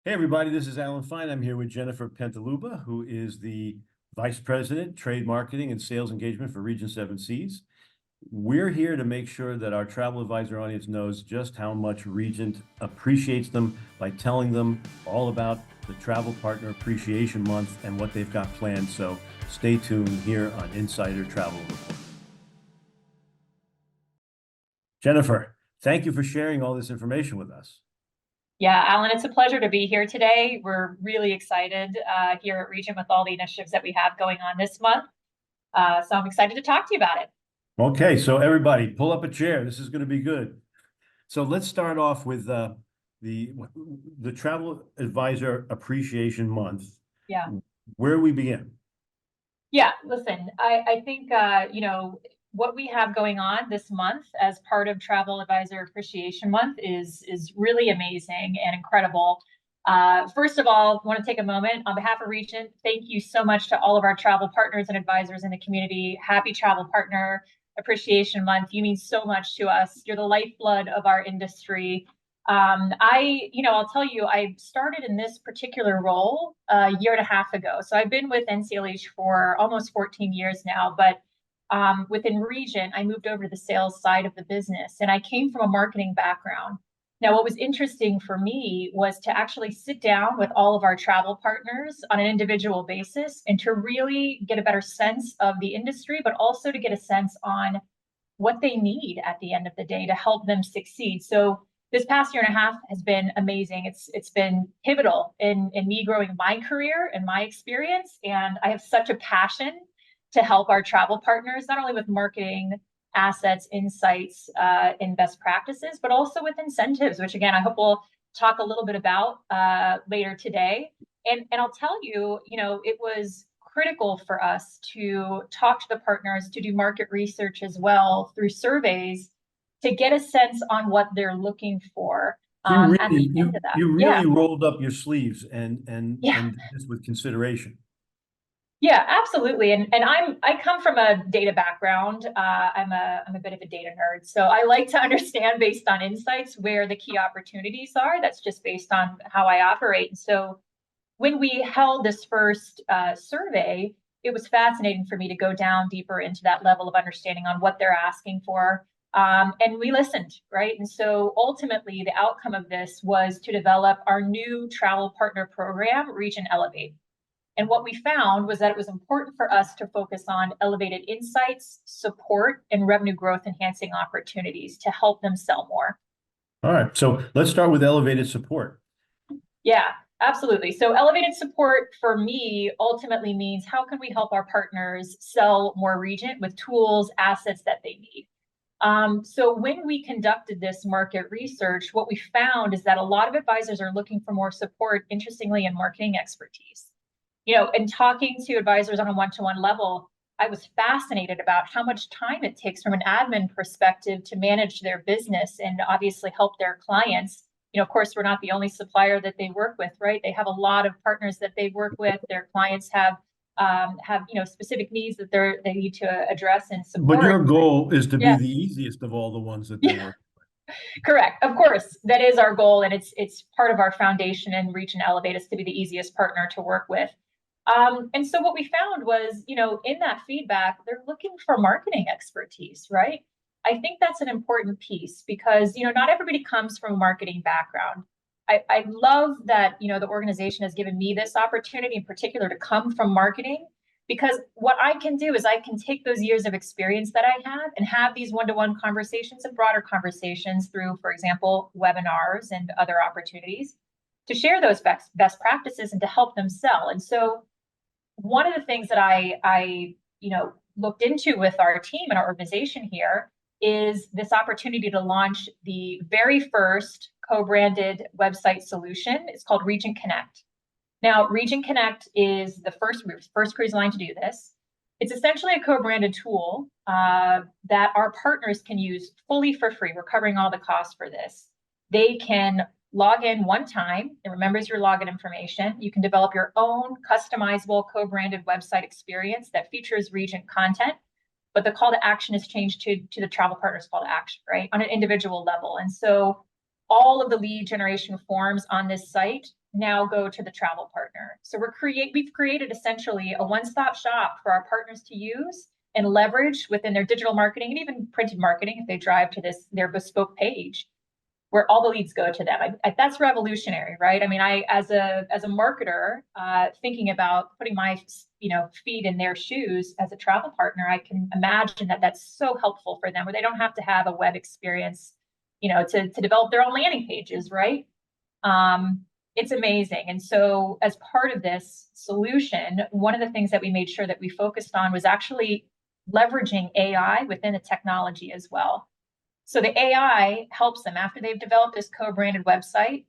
Hey, everybody, this is Alan Fine. I'm here with Jennifer Pentaluba, who is the Vice President, Trade Marketing and Sales Engagement for Region 7 Seas. We're here to make sure that our travel advisor audience knows just how much Regent appreciates them by telling them all about the Travel Partner Appreciation Month and what they've got planned. So stay tuned here on Insider Travel Report. Jennifer, thank you for sharing all this information with us. Yeah, Alan, it's a pleasure to be here today. We're really excited here at Regent with all the initiatives that we have going on this month. So I'm excited to talk to you about it. Okay, so everybody, pull up a chair. This is going to be good. So let's start off with the Travel Advisor Appreciation Month. Yeah. Where do we begin? Yeah, listen, I think, what we have going on this month as part of Travel Advisor Appreciation Month is really amazing and incredible. First of all, I want to take a moment on behalf of Regent. Thank you so much to all of our travel partners and advisors in the community. Happy Travel Partner Appreciation Month. You mean so much to us. You're the lifeblood of our industry. I'll tell you, I started in this particular role a year and a half ago. So I've been with NCLH for almost 14 years now, but within Regent, I moved over to the sales side of the business, and I came from a marketing background. Now, what was interesting for me was to actually sit down with all of our travel partners on an individual basis and to really get a better sense of the industry, but also to get a sense on what they need at the end of the day to help them succeed. So this past year and a half has been amazing. It's been pivotal in me growing my career and my experience. And I have such a passion to help our travel partners, not only with marketing assets, insights, and best practices, but also with incentives, which again, I hope we'll talk a little bit about later today. And I'll tell you, it was critical for us to talk to the partners, to do market research as well through surveys to get a sense on what they're looking for. You really rolled up your sleeves and did this with consideration. Yeah, absolutely. And I come from a data background. I'm a bit of a data nerd. So I like to understand based on insights where the key opportunities are. That's just based on how I operate. And so when we held this first survey, it was fascinating for me to go down deeper into that level of understanding on what they're asking for. And we listened, right? And so ultimately, the outcome of this was to develop our new travel partner program, Regent Elevate. And what we found was that it was important for us to focus on elevated insights, support, and revenue growth enhancing opportunities to help them sell more. All right, so let's start with elevated support. Yeah, absolutely. So elevated support for me ultimately means how can we help our partners sell more Regent with tools, assets that they need. So when we conducted this market research, what we found is that a lot of advisors are looking for more support, interestingly, in marketing expertise. And talking to advisors on a one-to-one level, I was fascinated about how much time it takes from an admin perspective to manage their business and obviously help their clients. Of course, we're not the only supplier that they work with, right? They have a lot of partners that they work with. Their clients have specific needs that they need to address and support. But your goal is to be the easiest of all the ones that they work with. Correct. Of course, that is our goal, and it's part of our foundation and Regent Elevate is to be the easiest partner to work with. And so what we found was, in that feedback, they're looking for marketing expertise, right? I think that's an important piece because, not everybody comes from a marketing background. I love that, the organization has given me this opportunity in particular to come from marketing, because what I can do is I can take those years of experience that I have and have these one-to-one conversations and broader conversations through, for example, webinars and other opportunities to share those best practices and to help them sell. And so one of the things that I looked into with our team and our organization here is this opportunity to launch the very first co-branded website solution. It's called Regent Connect. Now, Regent Connect is the first cruise line to do this. It's essentially a co-branded tool that our partners can use fully for free. We're covering all the costs for this. They can log in one time. It remembers your login information. You can develop your own customizable co-branded website experience that features Regent content, but the call to action is changed to the travel partner's call to action, right, on an individual level. And so all of the lead generation forms on this site now go to the travel partner. So we've created essentially a one-stop shop for our partners to use and leverage within their digital marketing and even printed marketing if they drive to their bespoke page where all the leads go to them. That's revolutionary, right? I mean, as a marketer, thinking about putting my feet in their shoes as a travel partner, I can imagine that that's so helpful for them, where they don't have to have a web experience, to develop their own landing pages, right? It's amazing. And so, as part of this solution, one of the things that we made sure that we focused on was actually leveraging AI within the technology as well. So the AI helps them after they've developed this co-branded website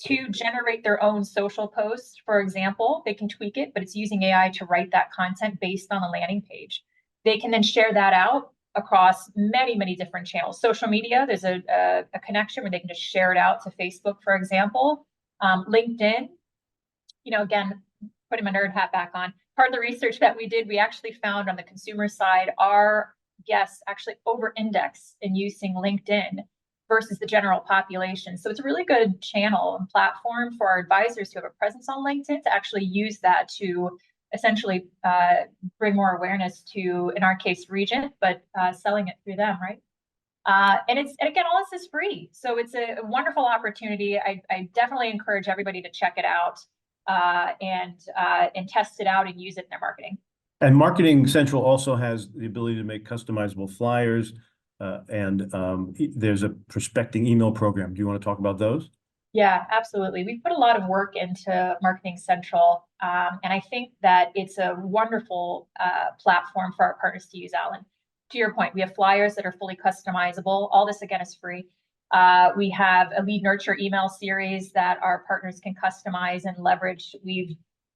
to generate their own social posts. For example, they can tweak it, but it's using AI to write that content based on the landing page. They can then share that out across many, many different channels. Social media, there's a connection where they can just share it out to Facebook, for example. LinkedIn, again, putting my nerd hat back on. Part of the research that we did, we actually found on the consumer side, our guests actually over-index in using LinkedIn versus the general population. So it's a really good channel and platform for our advisors who have a presence on LinkedIn to actually use that to essentially bring more awareness to, in our case, Regent, but selling it through them, right? And again, all this is free. So it's a wonderful opportunity. I definitely encourage everybody to check it out and test it out and use it in their marketing. And Marketing Central also has the ability to make customizable flyers, and there's a prospecting email program. Do you want to talk about those? Yeah, absolutely. We've put a lot of work into Marketing Central, and I think that it's a wonderful platform for our partners to use, Alan. To your point, we have flyers that are fully customizable. All this, again, is free. We have a lead nurture email series that our partners can customize and leverage. We've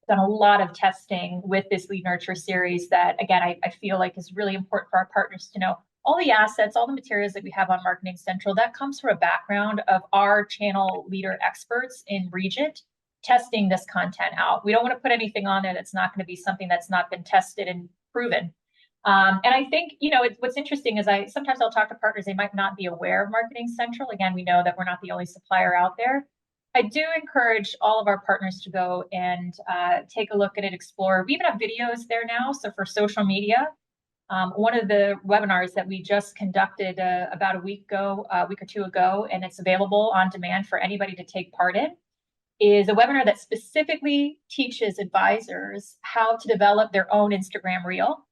done a lot of testing with this lead nurture series that, again, I feel like is really important for our partners to know. All the assets, all the materials that we have on Marketing Central, that comes from a background of our channel leader experts in Regent testing this content out. We don't want to put anything on there that's not going to be something that's not been tested and proven. And I think, what's interesting is sometimes I'll talk to partners, they might not be aware of Marketing Central. Again, we know that we're not the only supplier out there. I do encourage all of our partners to go and take a look at it, explore. We even have videos there now. So for social media, one of the webinars that we just conducted about a week or two ago, and it's available on demand for anybody to take part in, is a webinar that specifically teaches advisors how to develop their own Instagram reel.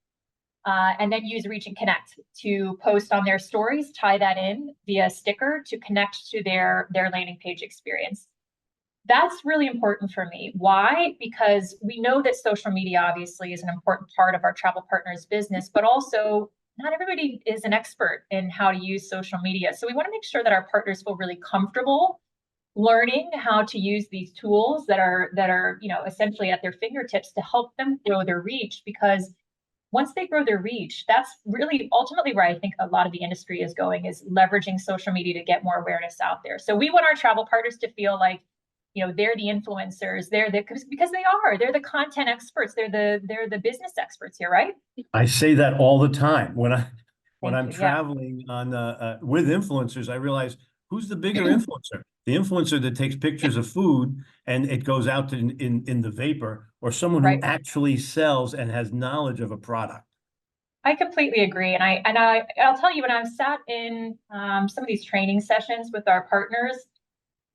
And then use Regent Connect to post on their stories, tie that in via sticker to connect to their landing page experience. That's really important for me. Why? Because we know that social media obviously is an important part of our travel partners' business, but also not everybody is an expert in how to use social media. So we want to make sure that our partners feel really comfortable learning how to use these tools that are essentially at their fingertips to help them grow their reach, because once they grow their reach, that's really ultimately where I think a lot of the industry is going, is leveraging social media to get more awareness out there. So we want our travel partners to feel like, they're the influencers, because they're the content experts, they're the business experts here, right? I say that all the time when I'm Yeah. traveling on with influencers. I realize, who's the bigger influencer? The influencer that takes pictures of food and it goes out in the vapor, or someone who actually sells and has knowledge of a product? I completely agree. And I'll tell you, when I've sat in some of these training sessions with our partners,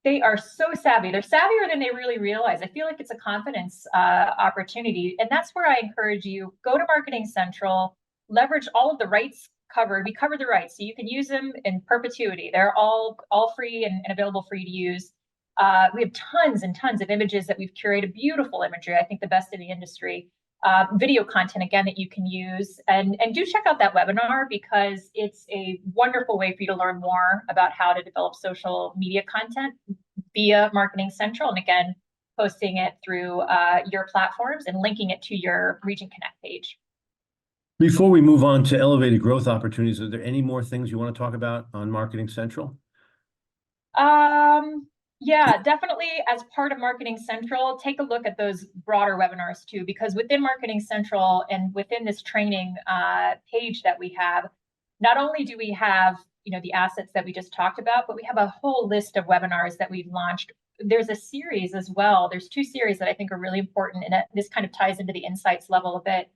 they are so savvy. They're savvier than they really realize. I feel like it's a confidence opportunity. And that's where I encourage you, go to Marketing Central, leverage all of the rights covered. We cover the rights, so you can use them in perpetuity. They're all free and available for you to use. We have tons and tons of images that we've curated, beautiful imagery, I think the best in the industry. Video content, again, that you can use. And do check out that webinar, because it's a wonderful way for you to learn more about how to develop social media content via Marketing Central. And again, posting it through your platforms and linking it to your Regent Connect page. Before we move on to elevated growth opportunities, are there any more things you want to talk about on Marketing Central? Yeah, definitely. As part of Marketing Central, take a look at those broader webinars too, because within Marketing Central and within this training page that we have, not only do we have the assets that we just talked about, but we have a whole list of webinars that we've launched there's a series as well. There's two series that I think are really important, and this kind of ties into the insights level a bit.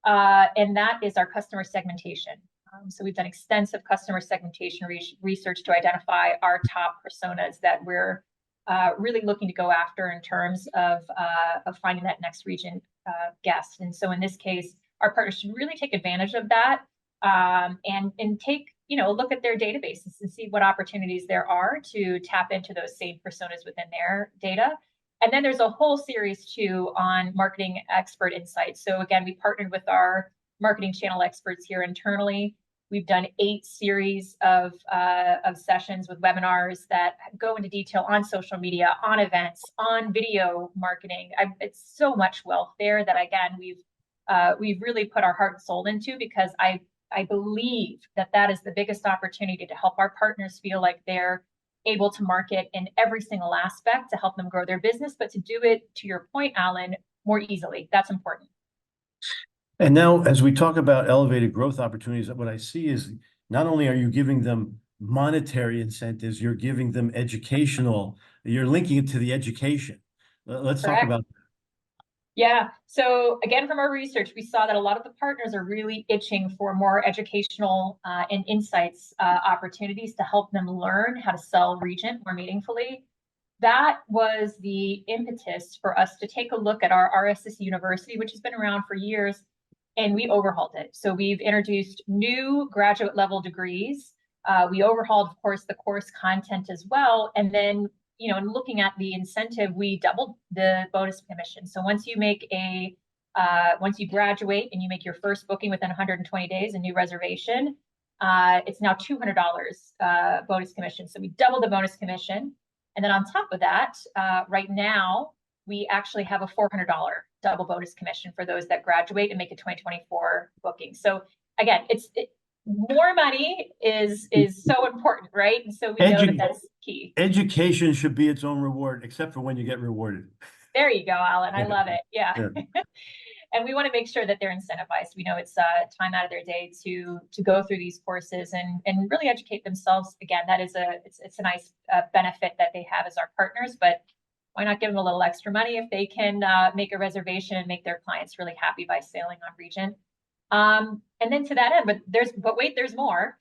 And that is our customer segmentation. So we've done extensive customer segmentation research to identify our top personas that we're really looking to go after in terms of finding that next Regent guest. And so in this case, our partners should really take advantage of that, and take, a look at their databases and see what opportunities there are to tap into those same personas within their data. And then there's a whole series too on marketing expert insights. So again, we partnered with our marketing channel experts here internally. We've done 8 series of sessions with webinars that go into detail on social media, on events, on video marketing. It's so much wealth there that, again, we've really put our heart and soul into, because I believe that is the biggest opportunity to help our partners feel like they're able to market in every single aspect to help them grow their business, but to do it, to your point, Alan, more easily. That's important. And now, as we talk about elevated growth opportunities, what I see is not only are you giving them monetary incentives, you're giving them you're linking it to the education. Let's talk about that. Yeah. So again, from our research, we saw that a lot of the partners are really itching for more educational and insights opportunities to help them learn how to sell Regent more meaningfully. That was the impetus for us to take a look at our RSS University, which has been around for years, and we overhauled it. So we've introduced new graduate level degrees. We overhauled, of course, the course content as well. And then, in looking at the incentive, we doubled the bonus commission. So once you graduate and you make your first booking within 120 days, a new reservation, it's now $200 bonus commission. So we doubled the bonus commission. And then on top of that, right now, we actually have a $400 double bonus commission for those that graduate and make a 2024 booking. So again, more money is so important, right? And so we know that that's key. Education should be its own reward, except for when you get rewarded. There you go, Alan. I love it. Yeah. And we want to make sure that they're incentivized. We know it's time out of their day to go through these courses and really educate themselves. Again, that is it's a nice benefit that they have as our partners, but why not give them a little extra money if they can make a reservation and make their clients really happy by sailing on Regent? And then to that end, but wait, there's more.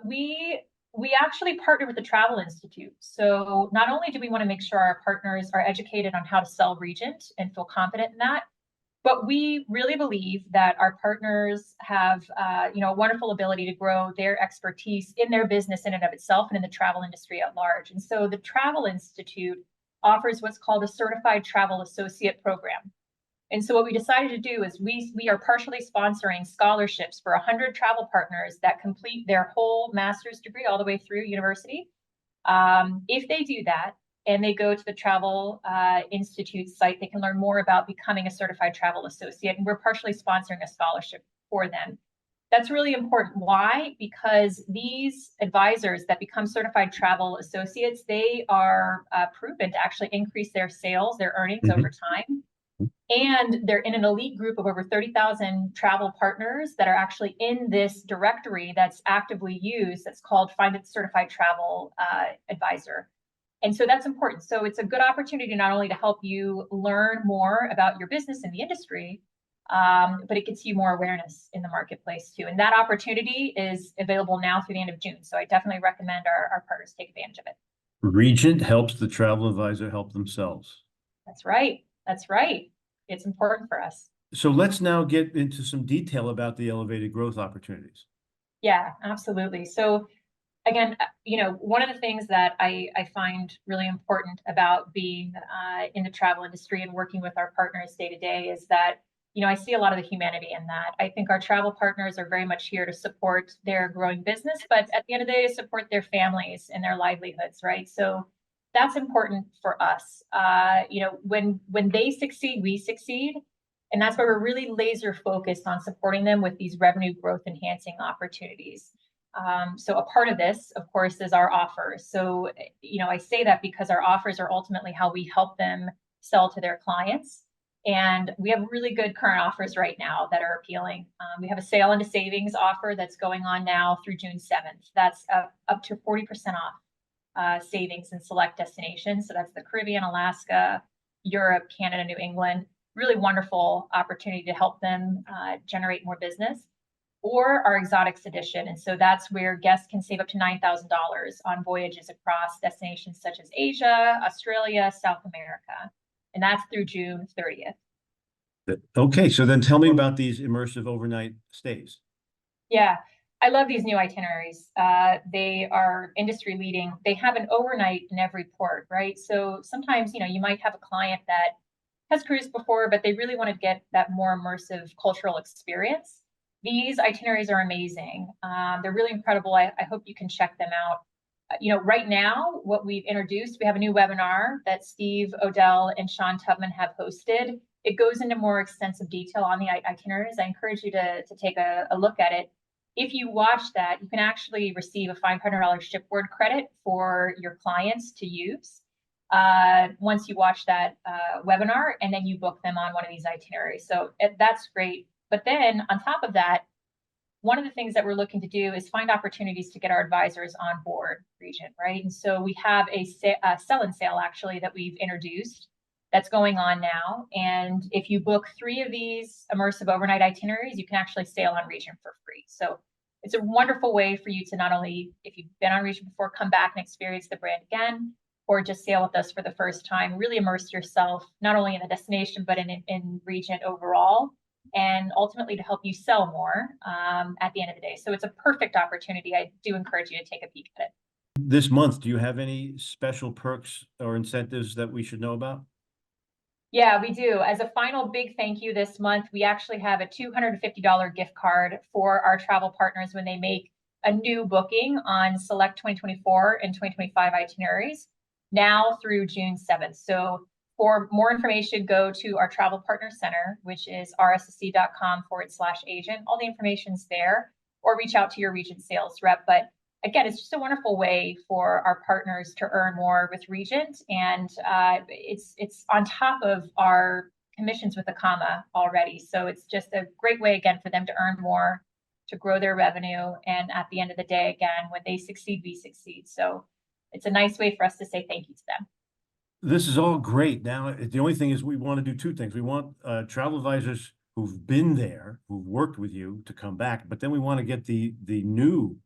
We actually partner with the Travel Institute. So not only do we want to make sure our partners are educated on how to sell Regent and feel confident in that, but we really believe that our partners have, a wonderful ability to grow their expertise in their business in and of itself and in the travel industry at large. And so the Travel Institute offers what's called a Certified Travel Associate program. And so what we decided to do is we are partially sponsoring scholarships for 100 travel partners that complete their whole master's degree all the way through university. If they do that and they go to the Travel Institute site, they can learn more about becoming a certified travel associate. And we're partially sponsoring a scholarship for them. That's really important. Why? Because these advisors that become certified travel associates, they are proven to actually increase their sales, their earnings over time. And they're in an elite group of over 30,000 travel partners that are actually in this directory that's actively used, that's called Find a Certified Travel Advisor. And so that's important. So it's a good opportunity not only to help you learn more about your business in the industry, but it gets you more awareness in the marketplace too. And that opportunity is available now through the end of June. So I definitely recommend our partners take advantage of it. Regent helps the travel advisor help themselves. That's right. That's right. It's important for us. So let's now get into some detail about the elevated growth opportunities. Yeah, absolutely. So again, one of the things that I find really important about being in the travel industry and working with our partners day to day is that, I see a lot of the humanity in that. I think our travel partners are very much here to support their growing business, but at the end of the day, support their families and their livelihoods, right? So that's important for us. When they succeed, we succeed. And that's why we're really laser focused on supporting them with these revenue growth enhancing opportunities. So a part of this, of course, is our offers. So, I say that because our offers are ultimately how we help them sell to their clients. And we have really good current offers right now that are appealing. We have a sale into savings offer that's going on now through June 7th. That's up to 40% off. savings in select destinations. So that's the Caribbean, Alaska, Europe, Canada, New England. Really wonderful opportunity to help them generate more business. Or our exotics edition. And so that's where guests can save up to $9,000 on voyages across destinations such as Asia, Australia, South America. And that's through June 30th. Okay, so then tell me about these immersive overnight stays. Yeah, I love these new itineraries. They are industry leading. They have an overnight in every port, right? So sometimes, you might have a client that has cruised before, but they really want to get that more immersive cultural experience. These itineraries are amazing. They're really incredible. I hope you can check them out. Right now, what we've introduced, we have a new webinar that Steve Odell and Sean Tubman have hosted. It goes into more extensive detail on the itineraries. I encourage you to take a look at it. If you watch that, you can actually receive a $500 shipboard credit for your clients to use once you watch that webinar, and then you book them on one of these itineraries. So that's great. But then on top of that, one of the things that we're looking to do is find opportunities to get our advisors on board Regent, right? And so we have a sell-in sale actually that we've introduced that's going on now. And if you book 3 of these immersive overnight itineraries, you can actually sail on Regent for free. So it's a wonderful way for you to not only, if you've been on Regent before, come back and experience the brand again, or just sail with us for the first time, really immerse yourself, not only in the destination, but in Regent overall, and ultimately to help you sell more at the end of the day. So it's a perfect opportunity. I do encourage you to take a peek at it. This month, do you have any special perks or incentives that we should know about? Yeah, we do. As a final big thank you this month, we actually have a $250 gift card for our travel partners when they make a new booking on select 2024 and 2025 itineraries now through June 7th. So for more information, go to our Travel Partner Center, which is rssc.com/agent. All the information's there, or reach out to your Regent sales rep. But again, it's just a wonderful way for our partners to earn more with Regent. And it's on top of our commissions with a comma already. So it's just a great way, again, for them to earn more, to grow their revenue. And at the end of the day, again, when they succeed, we succeed. So it's a nice way for us to say thank you to them. This is all great. Now, the only thing is we want to do 2 things. We want travel advisors who've been there, who've worked with you to come back, but then we want to get the new,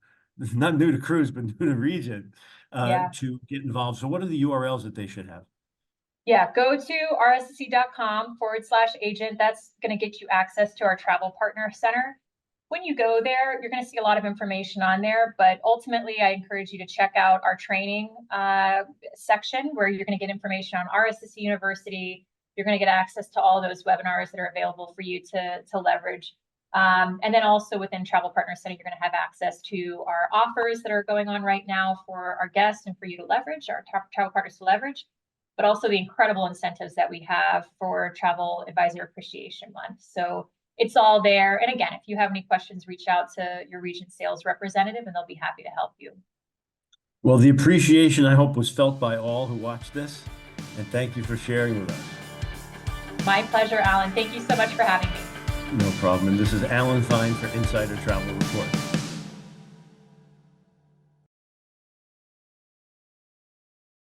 not new to cruise, but new to Regent to get involved. So what are the URLs that they should have? Yeah, go to rssc.com/agent. That's going to get you access to our Travel Partner Center. When you go there, you're going to see a lot of information on there, but ultimately I encourage you to check out our training section where you're going to get information on RSSC University. You're going to get access to all those webinars that are available for you to leverage. And then also within Travel Partner Center, you're going to have access to our offers that are going on right now for our guests and for you to leverage, our travel partners to leverage, but also the incredible incentives that we have for Travel Advisor Appreciation Month. So it's all there. And again, if you have any questions, reach out to your Regent sales representative and they'll be happy to help you. Well, the appreciation, I hope, was felt by all who watched this. And thank you for sharing with us. My pleasure, Alan. Thank you so much for having me. No problem. And this is Alan Fine for Insider Travel Report.